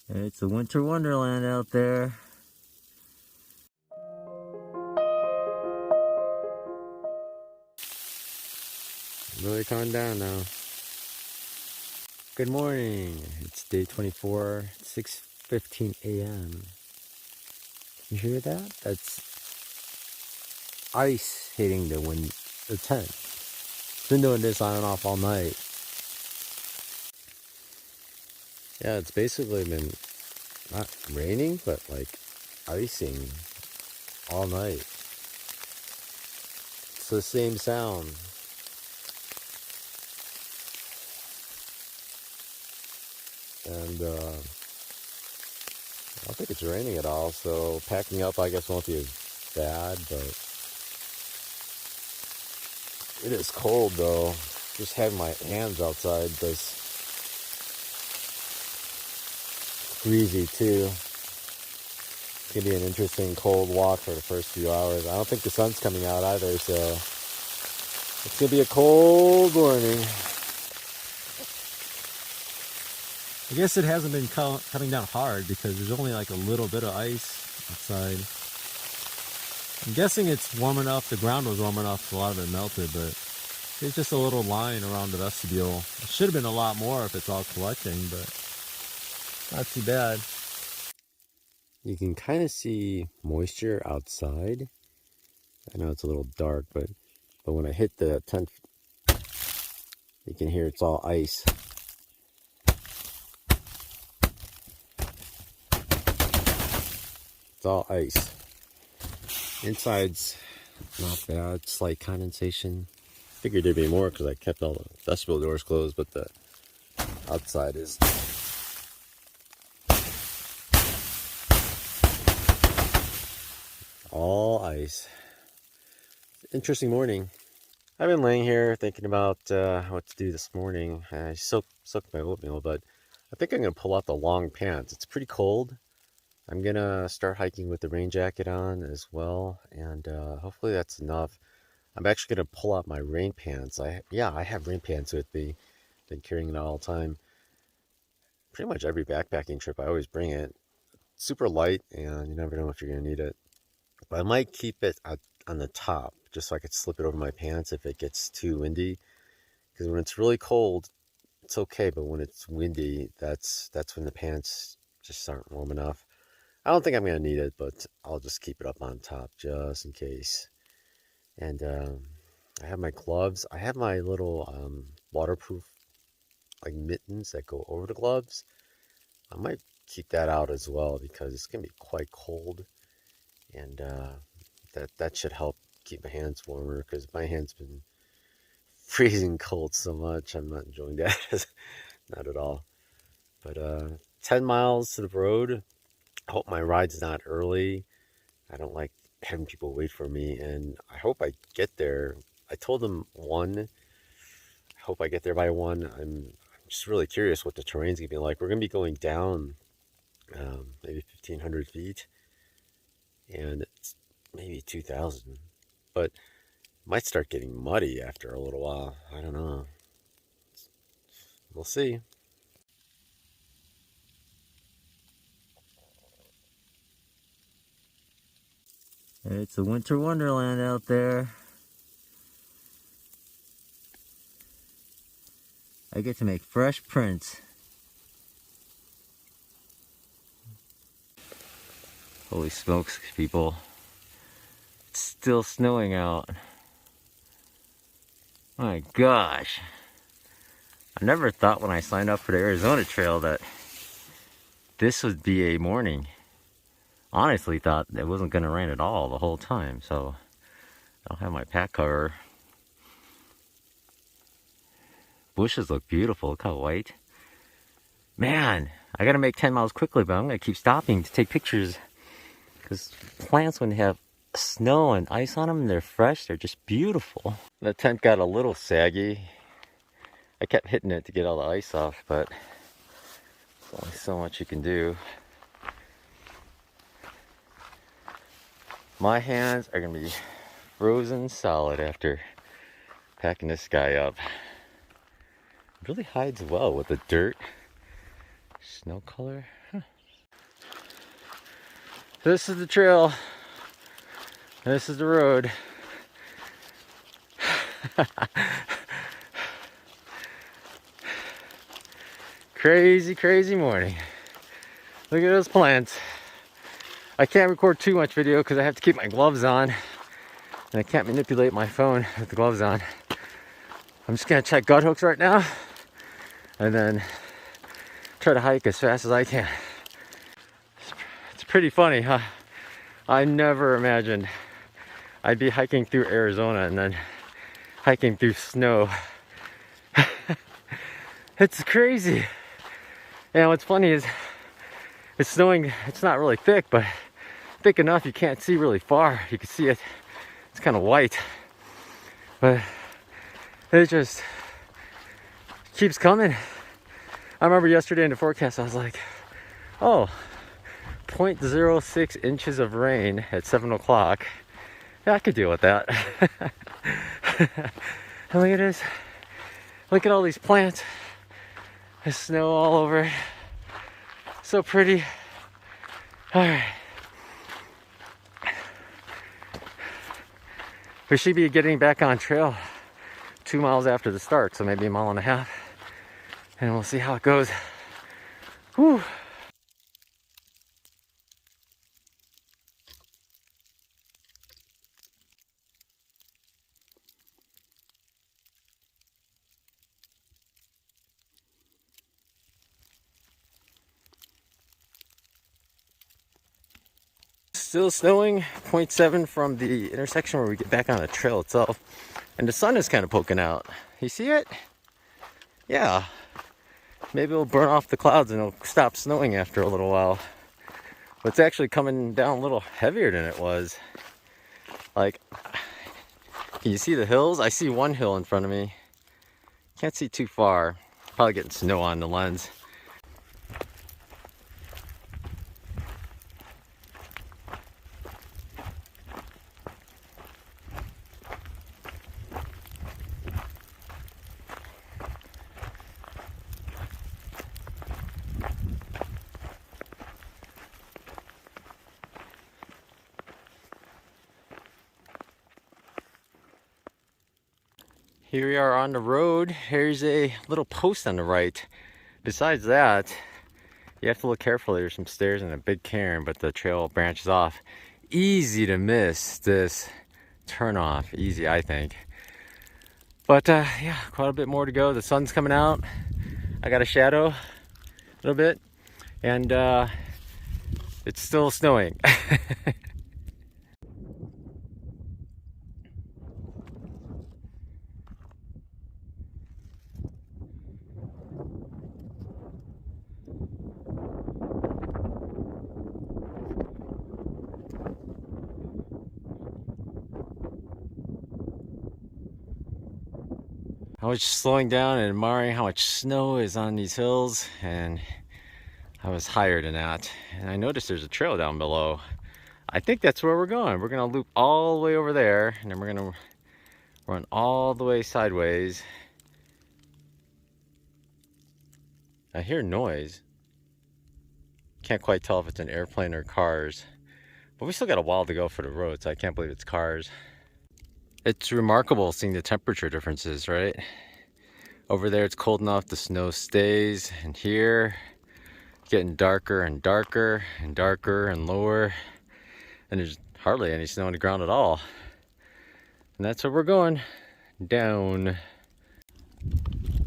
It's a winter wonderland out there. Really calm down now. Good morning. It's day 24, 6:15 a.m. You hear that? That's ice hitting the tent. It's been doing this on and off all night. Yeah, it's basically been not raining, but like icing all night. It's the same sound. And I don't think it's raining at all, so packing up I guess won't be as bad, but it is cold though. Just having my hands outside does breezy too. It's gonna be an interesting cold walk for the first few hours. I don't think the sun's coming out either, so it's gonna be a cold morning. I guess it hasn't been coming down hard because there's only like a little bit of ice outside. I'm guessing it's warm enough, the ground was warm enough, so a lot of it melted, but there's just a little line around the vestibule. It should have been a lot more if it's all collecting, but not too bad. You can kind of see moisture outside. I know it's a little dark, but when I hit the tent, you can hear it's all ice. It's all ice. Inside's not bad, slight condensation. Figured there'd be more because I kept all the vestibule doors closed, but the outside is all ice. Interesting morning. I've been laying here thinking about what to do this morning. I soaked my oatmeal, but I think I'm going to pull out the long pants. It's pretty cold. I'm going to start hiking with the rain jacket on as well, and hopefully that's enough. I'm actually going to pull out my rain pants. I have rain pants with me. Been carrying it all the time. Pretty much every backpacking trip, I always bring it. Super light, and you never know if you're going to need it. But I might keep it on the top, just so I could slip it over my pants if it gets too windy. Because when it's really cold, it's okay, but when it's windy, that's when the pants just aren't warm enough. I don't think I'm going to need it, but I'll just keep it up on top just in case. And I have my gloves. I have my little waterproof like mittens that go over the gloves. I might keep that out as well because it's going to be quite cold. And that should help keep my hands warmer because my hands been freezing cold so much. I'm not enjoying that. Not at all. But 10 miles to the road. I hope my ride's not early. I don't like having people wait for me, and I hope I get there. I told them 1. I hope I get there by 1. I'm just really curious what the terrain's gonna be like. We're gonna be going down maybe 1,500 feet, and it's maybe 2,000, but might start getting muddy after a little while. I don't know. We'll see. It's a winter wonderland out there. I get to make fresh prints. Holy smokes, people. It's still snowing out. My gosh. I never thought when I signed up for the Arizona Trail that this would be a morning. Honestly thought it wasn't going to rain at all the whole time, so I don't have my pack cover. Bushes look beautiful. Look how white. Man, I got to make 10 miles quickly, but I'm going to keep stopping to take pictures because plants, when they have snow and ice on them and they're fresh, they're just beautiful. The tent got a little saggy. I kept hitting it to get all the ice off, but there's only so much you can do. My hands are going to be frozen solid after packing this guy up. It really hides well with the dirt. Snow color. Huh. This is the trail. This is the road. Crazy, crazy morning. Look at those plants. I can't record too much video because I have to keep my gloves on. And I can't manipulate my phone with the gloves on. I'm just gonna check gut hooks right now. And then try to hike as fast as I can. It's pretty funny, huh? I never imagined I'd be hiking through Arizona and then hiking through snow. It's crazy. And what's funny is it's snowing, it's not really thick, but thick enough you can't see really far. You can see it, it's kind of white. But it just keeps coming. I remember yesterday in the forecast, I was like, oh, 0.06 inches of rain at 7 o'clock. Yeah, I could deal with that. And look at this. Look at all these plants. There's snow all over. So pretty. All right. We should be getting back on trail 2 miles after the start, so maybe a mile and a half. And we'll see how it goes. Whew. Still snowing, 0.7 from the intersection where we get back on the trail itself. And the sun is kind of poking out. You see it? Yeah. Maybe it'll burn off the clouds and it'll stop snowing after a little while. But it's actually coming down a little heavier than it was. Like, can you see the hills? I see one hill in front of me. Can't see too far. Probably getting snow on the lens. Here we are on the road. Here's a little post on the right. Besides that, you have to look carefully. There's some stairs and a big cairn, but the trail branches off. Easy to miss this turnoff. Easy, I think. But yeah, quite a bit more to go. The sun's coming out. I got a shadow a little bit, and it's still snowing. I was slowing down and admiring how much snow is on these hills, and I was higher than that. And I noticed there's a trail down below. I think that's where we're going. We're gonna loop all the way over there, and then we're gonna run all the way sideways. I hear noise. Can't quite tell if it's an airplane or cars, but we still got a while to go for the road, so I can't believe it's cars. It's remarkable seeing the temperature differences, right? Over there it's cold enough, the snow stays, and here it's getting darker and darker and darker and lower, and there's hardly any snow on the ground at all. And that's where we're going, down.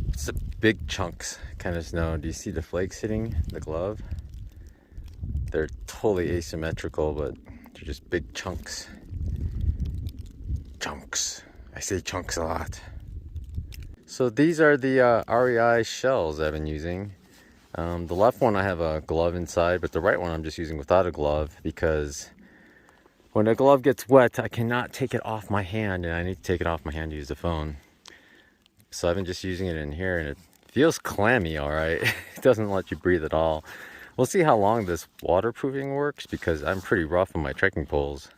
It's a big chunks kind of snow. Do you see the flakes hitting the glove? They're totally asymmetrical, but they're just big chunks. Chunks. I say chunks a lot. So these are the REI shells I've been using. The left one I have a glove inside, but the right one I'm just using without a glove because when the glove gets wet, I cannot take it off my hand, and I need to take it off my hand to use the phone. So I've been just using it in here, and it feels clammy, all right. It doesn't let you breathe at all. We'll see how long this waterproofing works because I'm pretty rough on my trekking poles.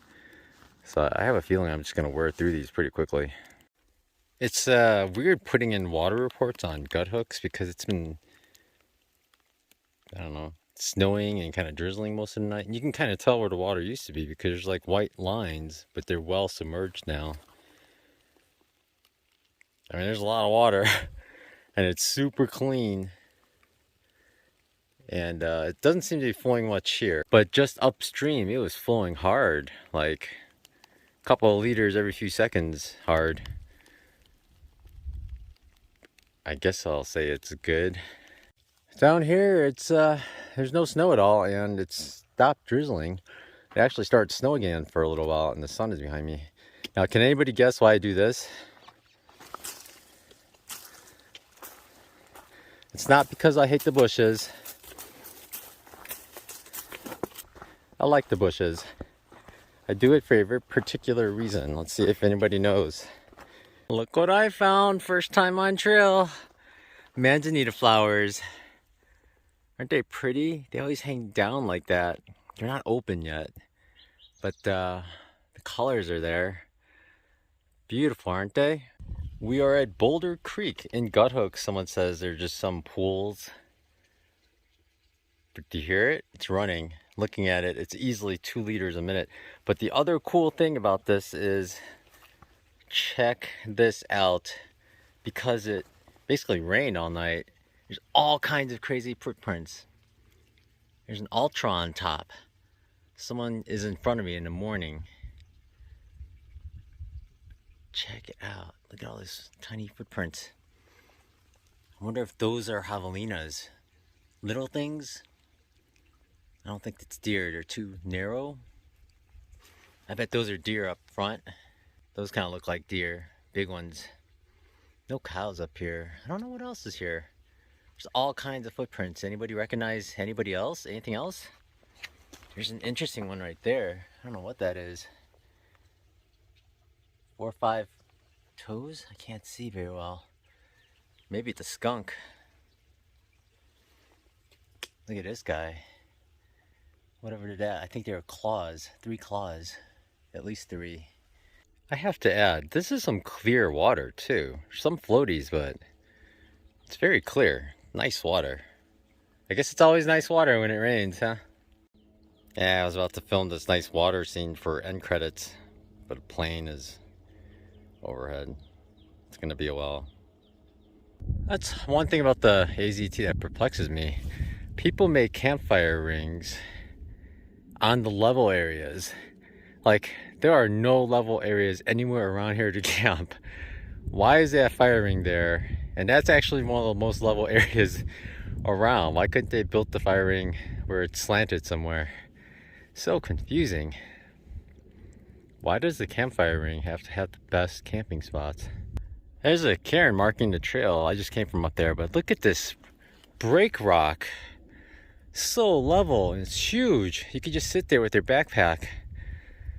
So I have a feeling I'm just going to wear through these pretty quickly. It's weird putting in water reports on gut hooks because it's been, I don't know, snowing and kind of drizzling most of the night. And you can kind of tell where the water used to be because there's like white lines, but they're well submerged now. I mean, there's a lot of water and it's super clean. And it doesn't seem to be flowing much here, but just upstream, it was flowing hard, like a couple of liters every few seconds hard. I guess I'll say it's good. Down here, it's there's no snow at all, and it's stopped drizzling. It actually started to snow again for a little while, and the sun is behind me. Now, can anybody guess why I do this? It's not because I hate the bushes. I like the bushes. I do it for a very particular reason. Let's see if anybody knows. Look what I found first time on trail. Manzanita flowers. Aren't they pretty? They always hang down like that. They're not open yet, but the colors are there. Beautiful, aren't they? We are at Boulder Creek in Guthook. Someone says they're just some pools. But do you hear it? It's running. Looking at it, it's easily 2 liters a minute. But the other cool thing about this is, check this out. Because it basically rained all night, there's all kinds of crazy footprints. There's an Ultra on top. Someone is in front of me in the morning. Check it out. Look at all these tiny footprints. I wonder if those are javelinas. Little things. I don't think it's deer. They're too narrow. I bet those are deer up front. Those kind of look like deer. Big ones. No cows up here. I don't know what else is here. There's all kinds of footprints. Anybody recognize anybody else? Anything else? There's an interesting one right there. I don't know what that is. 4 or 5 toes? I can't see very well. Maybe it's a skunk. Look at this guy. Whatever did that? I think they were claws. 3 claws. At least 3. I have to add, this is some clear water too. Some floaties, but it's very clear. Nice water. I guess it's always nice water when it rains, huh? Yeah, I was about to film this nice water scene for end credits, but a plane is overhead. It's gonna be a while. That's one thing about the AZT that perplexes me. People make campfire rings on the level areas. Like, there are no level areas anywhere around here to camp. Why is that fire ring there? And that's actually one of the most level areas around. Why couldn't they build the fire ring where it's slanted somewhere? So confusing. Why does the campfire ring have to have the best camping spots? There's a cairn marking the trail. I just came from up there, but look at this break rock. So level and it's huge. You could just sit there with your backpack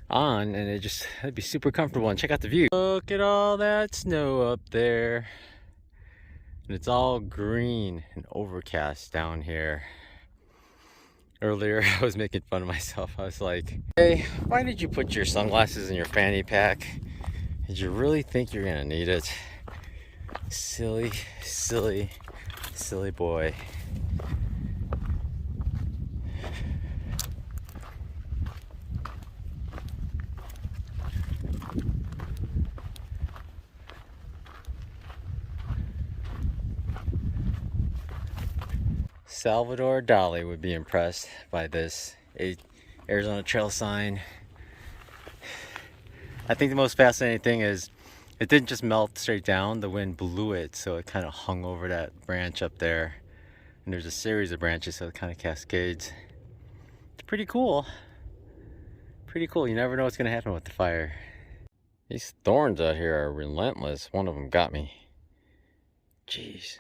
on and it'd be super comfortable. And check out the view. Look at all that snow up there. And it's all green and overcast down here. Earlier I was making fun of myself. I was like, hey, why did you put your sunglasses in your fanny pack? Did you really think you're gonna need it? Silly, silly, silly boy. Salvador Dali would be impressed by this Arizona Trail sign. I think the most fascinating thing is it didn't just melt straight down, the wind blew it, so it kind of hung over that branch up there. And there's a series of branches, so it kind of cascades. It's pretty cool. Pretty cool. You never know what's going to happen with the fire. These thorns out here are relentless. One of them got me. Jeez.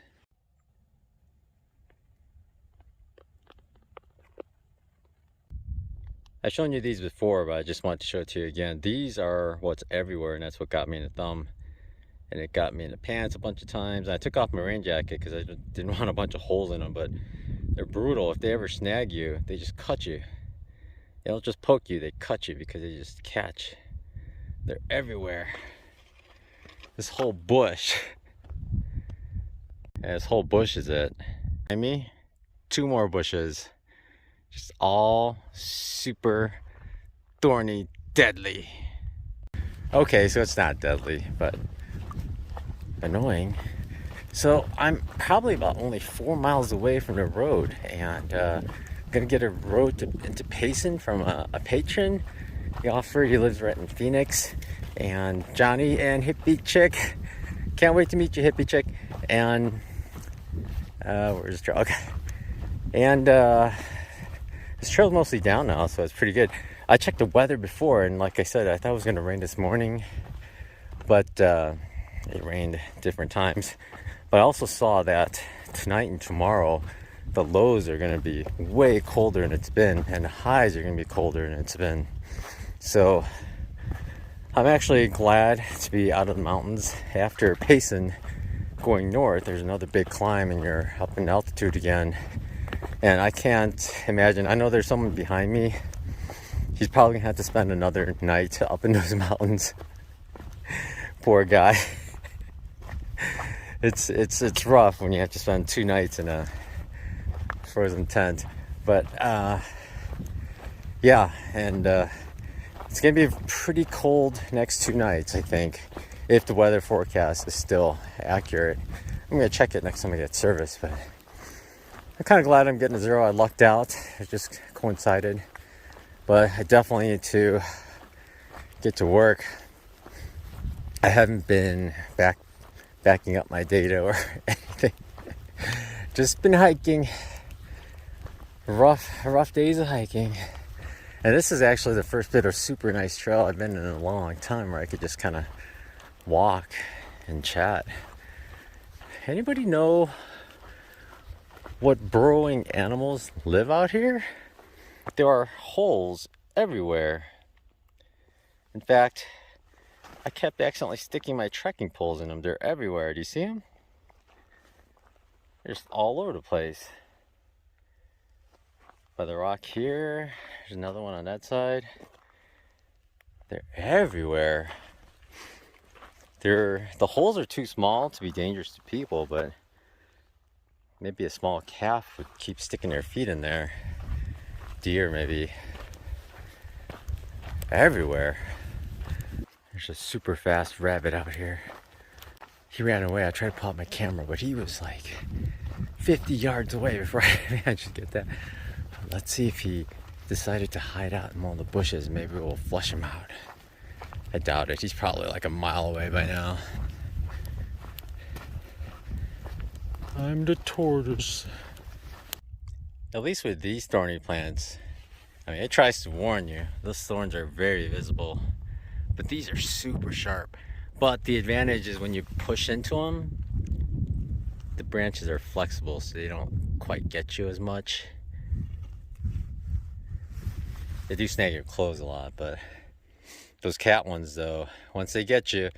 I've shown you these before, but I just wanted to show it to you again. These are what's everywhere, and that's what got me in the thumb. And it got me in the pants a bunch of times. I took off my rain jacket because I didn't want a bunch of holes in them, but they're brutal. If they ever snag you, they just cut you. They don't just poke you, they cut you because they just catch. They're everywhere. This whole bush. Yeah, this whole bush is it. And me, 2 more bushes. Just all super thorny, deadly. Okay, so it's not deadly, but annoying. So I'm probably about only 4 miles away from the road, and gonna get a road into Payson from a patron. He offered. He lives right in Phoenix, and Johnny and Hippie Chick. Can't wait to meet you, Hippie Chick. And where's the trail? Okay. And this trail's mostly down now, so it's pretty good. I checked the weather before, and like I said, I thought it was gonna rain this morning, but it rained different times. But I also saw that tonight and tomorrow, the lows are going to be way colder than it's been, and the highs are going to be colder than it's been. So I'm actually glad to be out of the mountains. After Payson, going north, there's another big climb, and you're up in altitude again. And I can't imagine. I know there's someone behind me. He's probably going to have to spend another night up in those mountains. Poor guy. It's rough when you have to spend 2 nights in a frozen tent, but yeah, and it's gonna be pretty cold next 2 nights, I think, if the weather forecast is still accurate. I'm gonna check it next time I get service, but I'm kind of glad I'm getting a 0. I lucked out. It just coincided, but I definitely need to get to work. I haven't been backing up my data or anything. Just been hiking. Rough days of hiking. And this is actually the first bit of super nice trail I've been in a long time where I could just kind of walk and chat. Anybody know what burrowing animals live out here? There are holes everywhere. In fact, I kept accidentally sticking my trekking poles in them. They're everywhere. Do you see them? They're just all over the place. By the rock here, there's another one on that side. They're everywhere. The holes are too small to be dangerous to people, but maybe a small calf would keep sticking their feet in there. Deer, maybe. Everywhere. There's a super fast rabbit out here. He ran away. I tried to pull out my camera, but he was like 50 yards away before I managed to get that. But let's see if he decided to hide out in one of the bushes. Maybe we'll flush him out. I doubt it. He's probably like a mile away by now. I'm the tortoise. At least with these thorny plants, I mean, it tries to warn you. Those thorns are very visible. But these are super sharp. But the advantage is when you push into them, the branches are flexible, so they don't quite get you as much. They do snag your clothes a lot, but those cat ones, though, once they get you,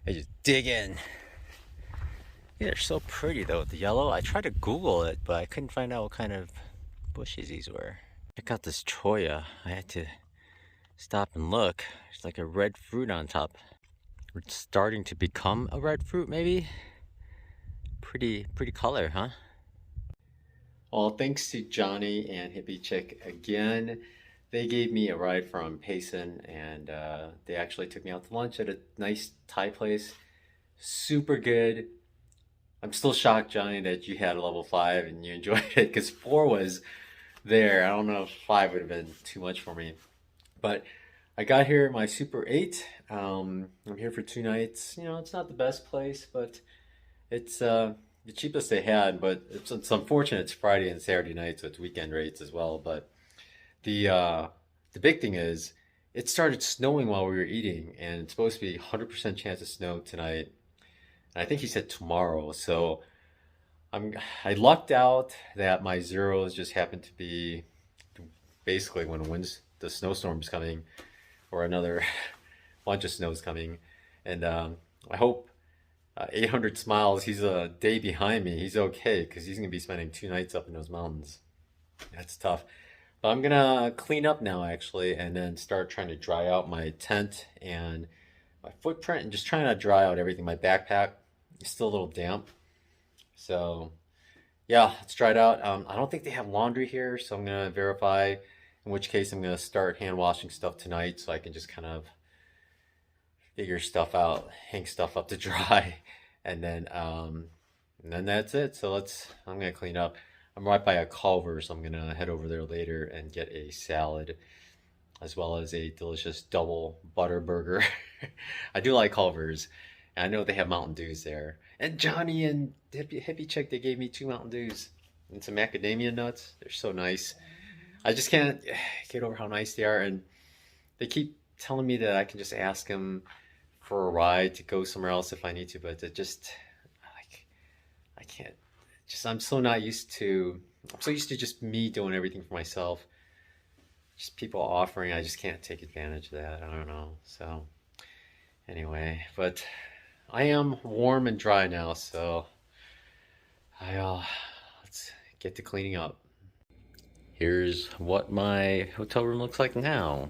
they just dig in. These are so pretty, though, with the yellow. I tried to Google it, but I couldn't find out what kind of bushes these were. Check out this cholla. I had to stop and look. There's like a red fruit on top. It's starting to become a red fruit, maybe. Pretty color, huh? Well, thanks to Johnny and Hippie Chick again. They gave me a ride from Payson, and they actually took me out to lunch at a nice Thai place. Super good. I'm still shocked, Johnny, that you had a level 5 and you enjoyed it, because 4 was there. I don't know if 5 would have been too much for me. But I got here in my Super 8. I'm here for 2 nights. You know, it's not the best place, but it's the cheapest they had. But it's unfortunate it's Friday and Saturday night, so it's weekend rates as well. But the big thing is, it started snowing while we were eating, and it's supposed to be 100% chance of snow tonight. And I think he said tomorrow. So I lucked out that my zeros just happened to be basically when the snowstorm's coming, or another bunch of snow's coming. And I hope 800 Smiles, he's a day behind me. He's okay, because he's going to be spending 2 nights up in those mountains. That's tough. But I'm going to clean up now, actually, and then start trying to dry out my tent and my footprint, and just trying to dry out everything. My backpack is still a little damp. So Yeah, it's dried out. I don't think they have laundry here, so I'm gonna verify. In which case, I'm gonna start hand washing stuff tonight, so I can just kind of figure stuff out, hang stuff up to dry, and then that's it. So I'm gonna clean up. I'm right by a Culver, so I'm gonna head over there later and get a salad as well as a delicious double butter burger. I do like Culver's. And I know they have Mountain Dews there. And Johnny and Hippie Chick, they gave me 2 Mountain Dews and some macadamia nuts. They're so nice. I just can't get over how nice they are. And they keep telling me that I can just ask them for a ride to go somewhere else if I need to, but it just like I can't. Just I'm so used to just me doing everything for myself. Just people offering, I just can't take advantage of that. I don't know. So anyway, but I am warm and dry now, so let's get to cleaning up. Here's what my hotel room looks like now.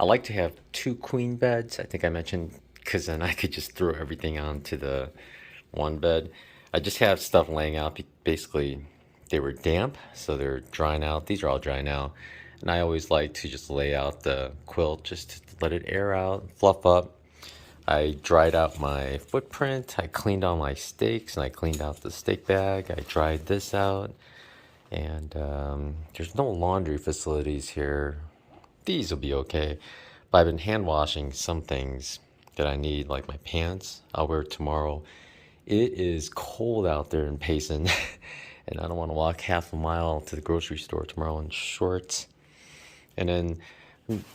I like to have 2 queen beds. I think I mentioned because then I could just throw everything onto the one bed. I just have stuff laying out. Basically, they were damp, so they're drying out. These are all dry now. And I always like to just lay out the quilt just to let it air out, fluff up. I dried out my footprint. I cleaned all my steaks and I cleaned out the steak bag. I dried this out. And there's no laundry facilities here. These will be okay. But I've been hand washing some things that I need, like my pants. I'll wear tomorrow. It is cold out there in Payson, and I don't want to walk half a mile to the grocery store tomorrow in shorts. And then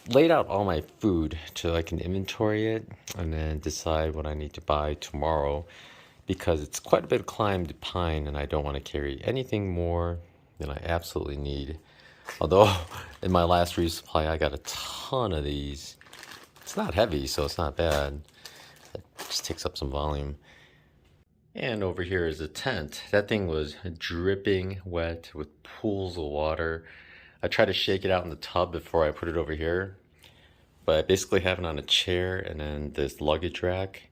laid out all my food so I can inventory it and then decide what I need to buy tomorrow because it's quite a bit of climb to Pine and I don't want to carry anything more than I absolutely need. Although in my last resupply I got a ton of these. It's not heavy, so it's not bad. It just takes up some volume. And over here is a tent. That thing was dripping wet with pools of water. I tried to shake it out in the tub before I put it over here, but I basically have it on a chair and then this luggage rack.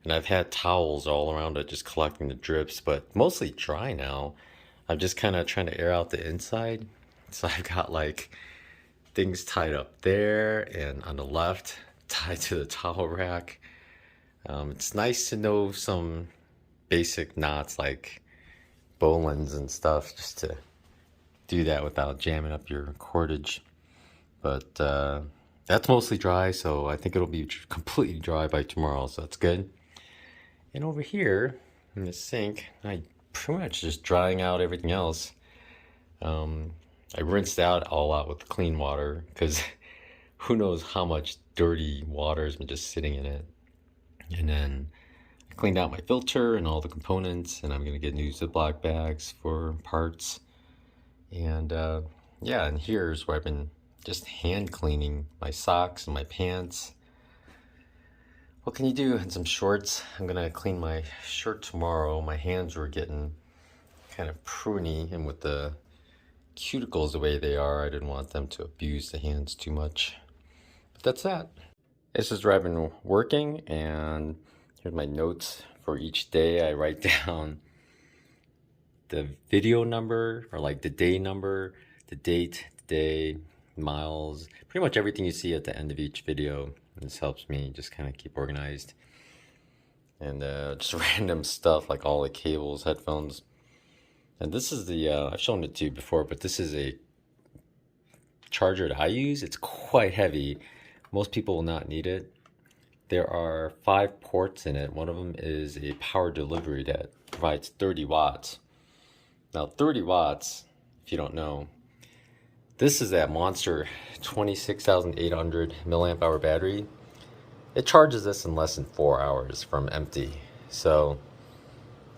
And I've had towels all around it just collecting the drips, but mostly dry now. I'm just kind of trying to air out the inside. So I've got like things tied up there and on the left tied to the towel rack. It's nice to know some basic knots like bowlines and stuff just to do that without jamming up your cordage. But that's mostly dry, so I think it'll be completely dry by tomorrow, so that's good. And over here in the sink, I pretty much just drying out everything else. I rinsed all out with clean water because who knows how much dirty water has been just sitting in it. And then I cleaned out my filter and all the components, and I'm gonna get new Ziploc bags for parts. And yeah, and here's where I've been just hand cleaning my socks and my pants. What can you do in some shorts? I'm gonna clean my shirt tomorrow. My hands were getting kind of pruny, and with the cuticles the way they are, I didn't want them to abuse the hands too much. But that's that. This is where I've been working, and here's my notes for each day. I write down the video number, or like the day number, the date, the day, miles, pretty much everything you see at the end of each video. This helps me just kind of keep organized. And just random stuff like all the cables, headphones. And this is the, I've shown it to you before, but this is a charger that I use. It's quite heavy. Most people will not need it. There are 5 ports in it. One of them is a power delivery that provides 30 watts. Now 30 watts, if you don't know, this is that monster 26,800 milliamp hour battery. It charges this in less than 4 hours from empty. So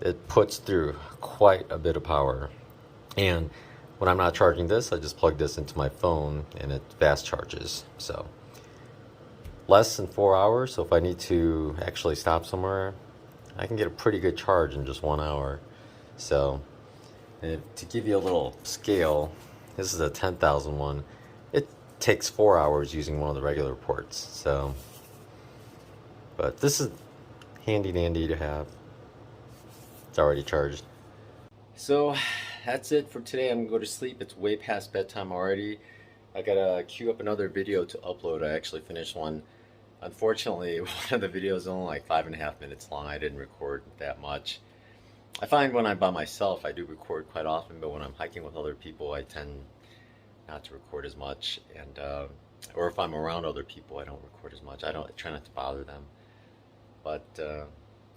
it puts through quite a bit of power. And when I'm not charging this, I just plug this into my phone and it fast charges. So less than 4 hours. So if I need to actually stop somewhere, I can get a pretty good charge in just 1 hour. So to give you a little scale, this is a 10,000 one. It takes 4 hours using one of the regular ports. So, but this is handy dandy to have. It's already charged. So that's it for today. I'm gonna go to sleep. It's way past bedtime already. I gotta queue up another video to upload. I actually finished one. Unfortunately, one of the videos is only like 5.5 minutes long. I didn't record that much. I find when I'm by myself, I do record quite often, but when I'm hiking with other people, I tend not to record as much. And or if I'm around other people, I don't record as much. I try not to bother them. But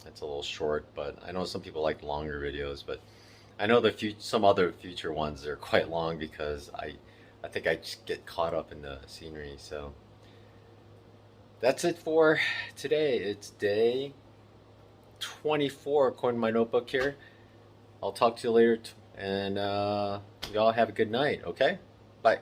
it's a little short. But I know some people like longer videos, but I know some other future ones are quite long because I think I just get caught up in the scenery. So that's it for today. It's day 24 according to my notebook here. I'll talk to you later, and y'all have a good night. Okay, bye.